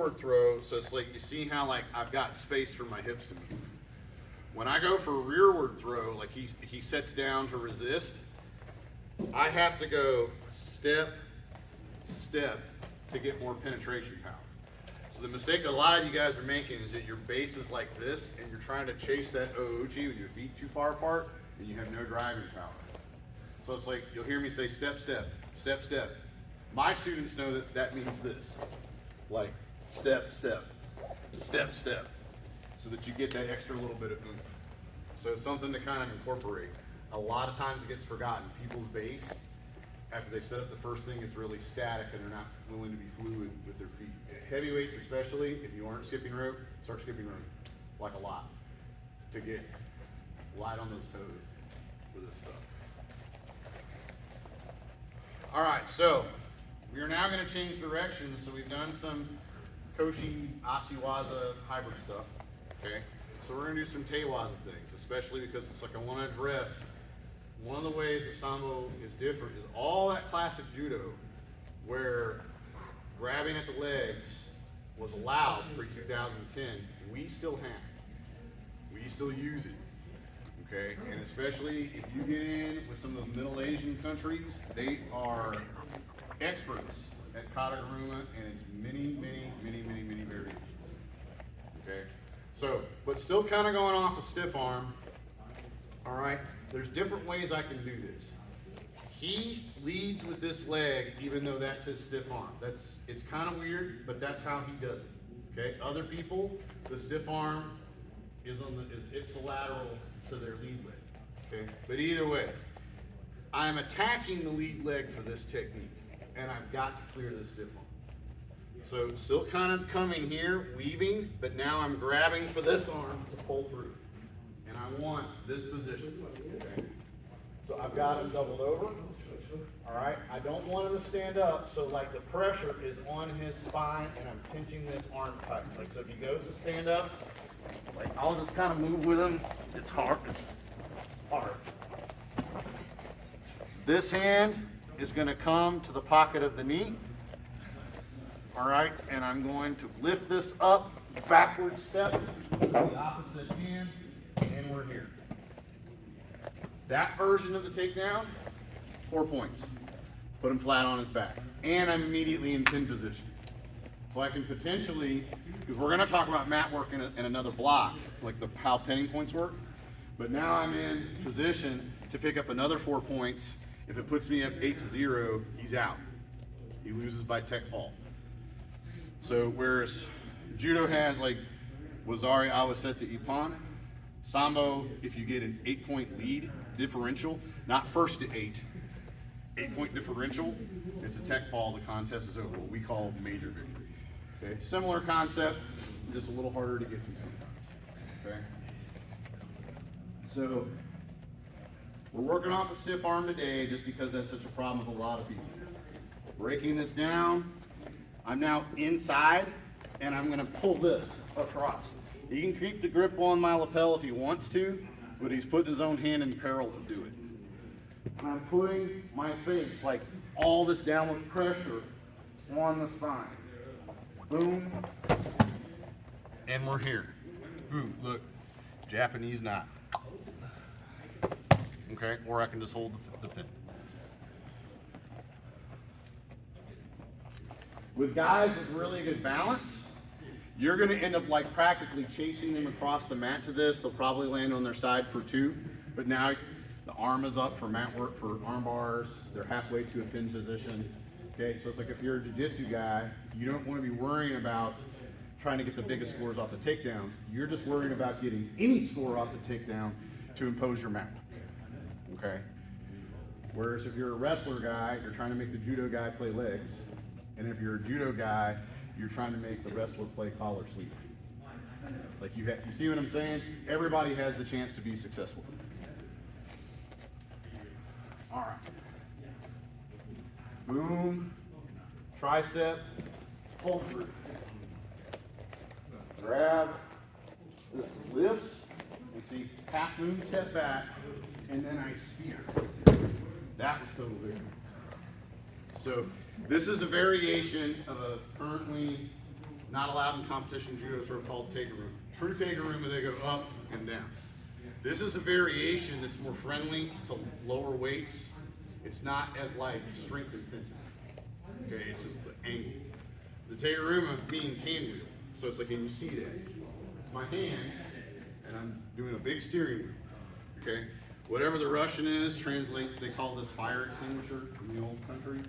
forward throw, so it's like, you see how like I've got space for my hips to move. When I go for a rearward throw, like he sets down to resist, I have to go step, step to get more penetration power. So the mistake that a lot of you guys are making is that your base is like this, and you're trying to chase that Ouchi with your feet too far apart, and you have no driving power. So it's like, you'll hear me say step, step, step, step. My students know that that means this, like step, step, step, step, so that you get that extra little bit of oomph. So it's something to kind of incorporate. A lot of times it gets forgotten. People's base, after they set up the first thing, it's really static and they're not willing to be fluid with their feet. Heavyweights especially, if you aren't skipping rope, start skipping rope, like a lot, to get light on those toes with this stuff. All right, so we are now going to change directions. So we've done some Koshi, Asiwaza hybrid stuff, okay? So we're going to do some Teiwaza things, especially because it's like I want to address one of the ways that Sambo is different is all that classic judo where grabbing at the legs was allowed pre-2010, we still have. We still use it, okay? And especially if you get in with some of those Middle Asian countries, they are experts at kata Guruma, and it's many variations, okay? So, but still kind of going off a stiff arm, all right? There's different ways I can do this. He leads with this leg, even though that's his stiff arm. It's kind of weird, but that's how he does it. Okay. Other people, the stiff arm is ipsilateral to their lead leg. Okay. But either way, I'm attacking the lead leg for this technique, and I've got to clear this stiff arm. So still kind of coming here, weaving, but now I'm grabbing for this arm to pull through. And I want this position. Okay. So I've got him doubled over. All right. I don't want him to stand up, so like the pressure is on his spine, and I'm pinching this arm tight. Like so, if he goes to stand up, like I'll just kind of move with him. It's hard. It's hard. This hand is going to come to the pocket of the knee. All right, and I'm going to lift this up, backward step, the opposite hand, and we're here. That version of the takedown, 4 points. Put him flat on his back. And I'm immediately in pin position. So I can potentially, because we're going to talk about mat work in another block, like how pinning points work. But now I'm in position to pick up another 4 points. If it puts me up 8-0, he's out. He loses by tech fall. So whereas judo has like Wazari, Awaseta, Ippon, Sambo, if you get an 8-point lead differential, not first to 8-point differential, it's a tech fall, the contest is over, what we call major victory. Okay, similar concept, just a little harder to get to sometimes. Okay, so we're working off a stiff arm today just because that's such a problem with a lot of people. Breaking this down, I'm now inside, and I'm going to pull this across. He can keep the grip on my lapel if he wants to, but he's putting his own hand in peril to do it. And I'm putting my face, like all this downward pressure on the spine. Boom. And we're here. Ooh, look, Japanese knot. Okay, or I can just hold the pin. With guys with really good balance, you're going to end up like practically chasing them across the mat to this. They'll probably land on their side for 2, but now the arm is up for mat work for arm bars. They're halfway to a pin position. Okay, so it's like if you're a jiu-jitsu guy, you don't want to be worrying about trying to get the biggest scores off the takedowns. You're just worrying about getting any score off the takedown to impose your mat. Okay? Whereas if you're a wrestler guy, you're trying to make the judo guy play legs. And if you're a judo guy, you're trying to make the wrestler play collar sleep. Like you see what I'm saying? Everybody has the chance to be successful. All right. Boom. Tricep. Pull through. Grab. This lifts. You see half moon step back, and then I steer. That was total victory. So this is a variation of a currently Not allowed in competition judo, sort of called Tegaruma. True Tegaruma, they go up and down. This is a variation that's more friendly to lower weights. It's not as like strength intensity. Okay, it's just the angle. The Tegaruma means hand wheel. So it's like, and you see that. It's my hand, and I'm doing a big steering wheel. Okay? Whatever the Russian is translates, they call this fire extinguisher in the old country.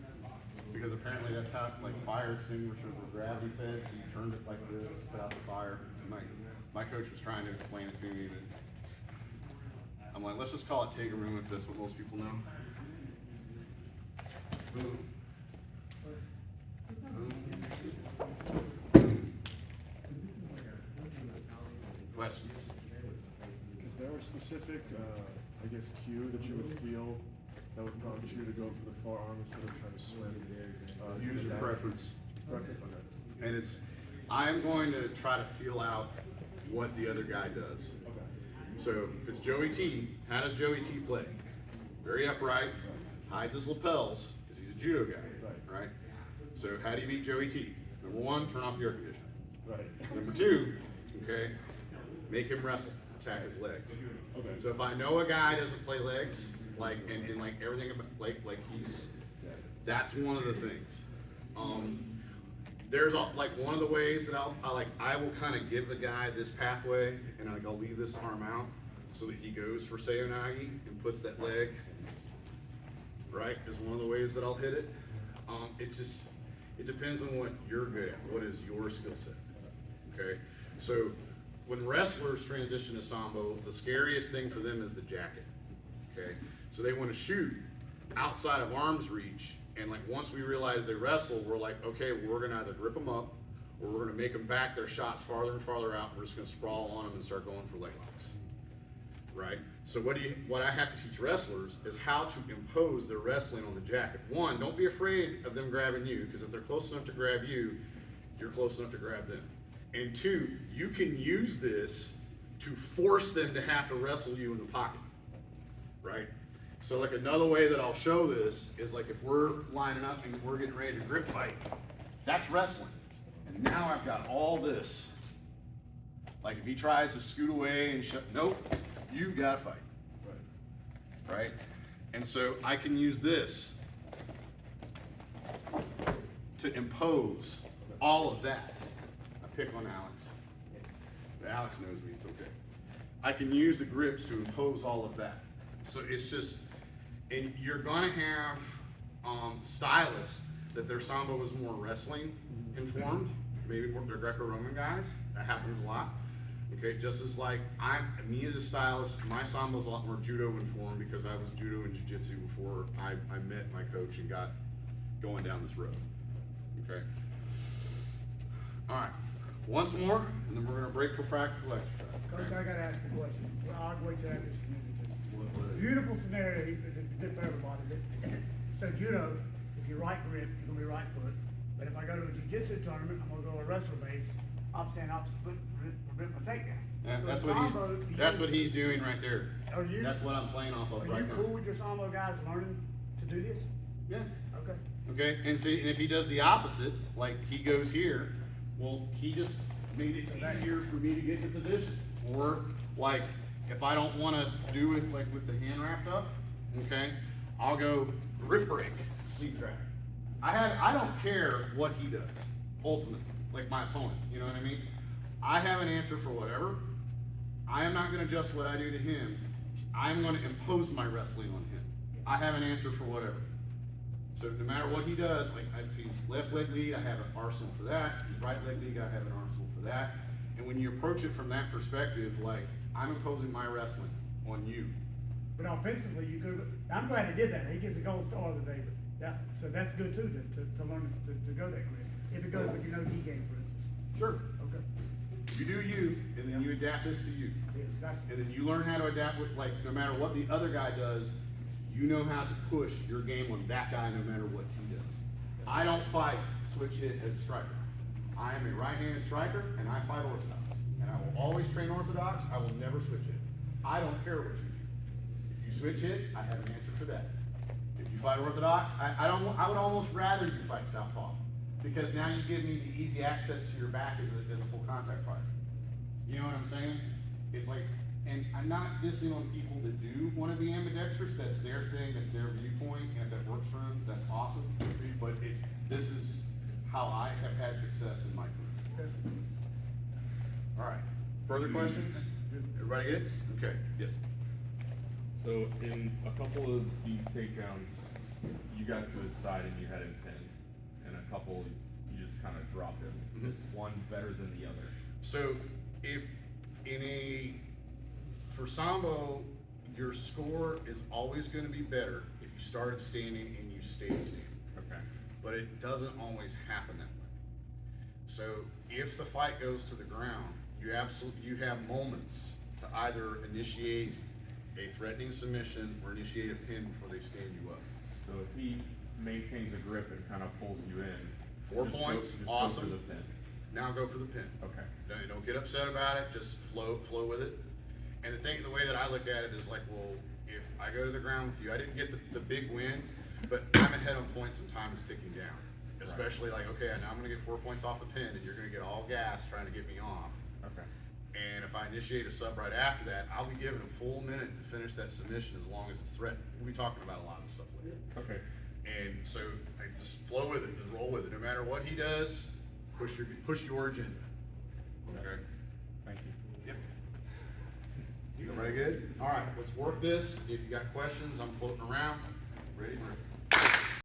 Because apparently that's how, like, fire extinguishers were gravity fed, so you turned it like this to put out the fire. And my coach was trying to explain it to me, but I'm like, let's just call it Tegaruma if that's what most people know. Boom. Questions? Is there a specific, I guess, cue that you would feel that would prompt you to go for the forearm instead of trying to swim? Use your preference. Preference, okay. And I'm going to try to feel out what the other guy does. Okay. So if it's Joey T, how does Joey T play? Very upright, hides his lapels, because he's a judo guy, right? So how do you beat Joey T? Number one, turn off the air conditioner. Right. Number two, okay, make him wrestle, attack his legs. Okay. So if I know a guy doesn't play legs, like and like everything about like he's, that's one of the things. There's like one of the ways that I will kind of give the guy this pathway, and I'll leave this arm out so that he goes for Seonagi and puts that leg right, is one of the ways that I'll hit it. It depends on what you're good at, what is your skill set, okay? So when wrestlers transition to Sambo, the scariest thing for them is the jacket, okay? So they want to shoot outside of arm's reach, and like once we realize they wrestle, we're like, okay, we're gonna either grip them up, or we're gonna make them back their shots farther and farther out, and we're just gonna sprawl on them and start going for leg locks, right? So what I have to teach wrestlers is how to impose their wrestling on the jacket. One, don't be afraid of them grabbing you, because if they're close enough to grab you, you're close enough to grab them. And two, you can use this to force them to have to wrestle you in the pocket, right? So like another way that I'll show this is like if we're lining up and we're getting ready to grip fight, that's wrestling. And now I've got all this. Like if he tries to scoot away and nope, you've got to fight, right? And so I can use this to impose all of that. I pick on Alex. Alex knows me, it's okay. I can use the grips to impose all of that. So it's just, and you're gonna have stylists that their Sambo is more wrestling informed, maybe more they're Greco-Roman guys, that happens a lot. Okay, just as like me as a stylist, my Sambo is a lot more judo informed because I was judo and jiu-jitsu before I met my coach and got going down this road. Okay. All right, once more, and then we're gonna break for practical exercise. Coach, I gotta ask a question. I'll wait till after this community. Beautiful scenario, good for everybody. So judo, if you right grip, you're gonna be right foot. But if I go to a jiu-jitsu tournament, I'm gonna go to a wrestler base, opposite foot, prevent my takedown. So That's what he's doing right there. Are you? That's what I'm playing off of Are right you now. cool with your Sambo guys learning to do this? Yeah. Okay. Okay, and see, and if he does the opposite, like he goes here, well, he just made it easier for me to get into position. Or like, if I don't want to do it like with the hand wrapped up, okay, I'll go grip break, sleep drag. I don't care what he does, ultimately, like my opponent, you know what I mean? I have an answer for whatever. I am not going to adjust what I do to him. I'm going to impose my wrestling on him. I have an answer for whatever. So no matter what he does, like if he's left leg lead, I have an arsenal for that. If he's right leg lead, I have an arsenal for that. And when you approach it from that perspective, like I'm imposing my wrestling on you. But offensively, you could. I'm glad he did that. He gets a gold star today. But yeah, so that's good too to learn to go that grip. If it goes with your no D game, for instance. Sure. Okay. You do you, and then you adapt this to you. Yes, gotcha. And then you learn how to adapt with, like, no matter what the other guy does, you know how to push your game on that guy no matter what he does. I don't fight switch hit as a striker. I am a right-handed striker, and I fight orthodox. And I will always train orthodox. I will never switch hit. I don't care what you do. If you switch hit, I have an answer for that. If you fight orthodox, I would almost rather you fight southpaw. Because now you give me the easy access to your back as a full contact fighter. You know what I'm saying? It's like, and I'm not dissing on people that do wanna be ambidextrous, that's their thing, that's their viewpoint, and if that works for them, that's awesome. But this is how I have had success in my career. Alright, further questions? Everybody good? Okay, yes. So in a couple of these takedowns, you got to his side and you had him pinned, and a couple you just kind of dropped him. Mhm. Is one better than the other? So if for Sambo, your score is always gonna be better if you started standing and you stayed standing. Okay. But it doesn't always happen that way. So if the fight goes to the ground, you have moments to either initiate a threatening submission or initiate a pin before they stand you up. So if he maintains a grip and kind of pulls you in. 4 just points, go awesome. for the pin. Now go for the pin. Okay. Don't get upset about it, just flow with it. And the way that I look at it is like, well, if I go to the ground with you, I didn't get the big win, but I'm ahead on points and time is ticking down. Especially like, okay, now I'm gonna get 4 points off the pin and you're gonna get all gas trying to get me off. Okay. And if I initiate a sub right after that, I'll be given a full minute to finish that submission as long as it's threatened. We'll be talking about a lot of stuff later. Okay. And so I just flow with it, just roll with it. No matter what he does, push your agenda. Okay? Thank you. Yep. Everybody good? All right, let's work this. If you got questions, I'm floating around. Ready?